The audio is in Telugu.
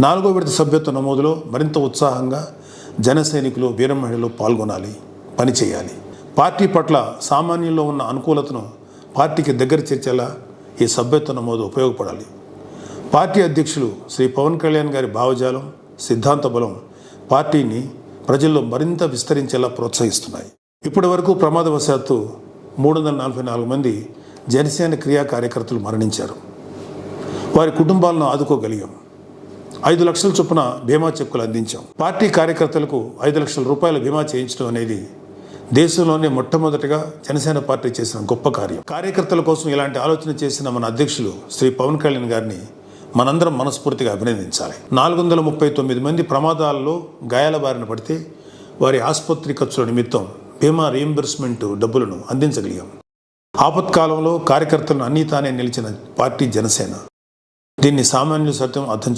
4వ విడత సభ్యత్వ నమోదులో మరింత ఉత్సాహంగా జన సైనికులు, వీర మహిళలు పాల్గొనాలి, పనిచేయాలి. పార్టీ పట్ల సామాన్యుల్లో ఉన్న అనుకూలతను పార్టీకి దగ్గర చేర్చేలా ఈ సభ్యత్వ నమోదు ఉపయోగపడాలి. పార్టీ అధ్యక్షులు శ్రీ పవన్ కళ్యాణ్ గారి భావజాలం, సిద్ధాంత బలం పార్టీని ప్రజల్లో మరింత విస్తరించేలా ప్రోత్సహిస్తున్నాయి. ఇప్పటి వరకు ప్రమాదవశాత్తు 344 మంది జనసేన క్రియా కార్యకర్తలు మరణించారు. వారి కుటుంబాలను ఆదుకోగలిగాం. 5 లక్షల చొప్పున బీమా చెక్కులు అందించాం. పార్టీ కార్యకర్తలకు 5 లక్షల రూపాయల బీమా చేయించడం అనేది దేశంలోనే మొట్టమొదటిగా జనసేన పార్టీ చేసిన గొప్ప కార్యం. కార్యకర్తల కోసం ఇలాంటి ఆలోచన చేసిన మన అధ్యక్షులు శ్రీ పవన్ కళ్యాణ్ గారిని మనందరం మనస్ఫూర్తిగా అభినందించాలి. 439 మంది ప్రమాదాల్లో గాయాల బారిన పడితే వారి ఆసుపత్రి ఖర్చుల నిమిత్తం బీమా రీయింబర్స్మెంట్ డబ్బులను అందించగలిగాం. ఆపత్కాలంలో కార్యకర్తలను అన్నీ తానే నిలిచిన పార్టీ జనసేన. దీన్ని సామాన్యులు సైతం అర్థం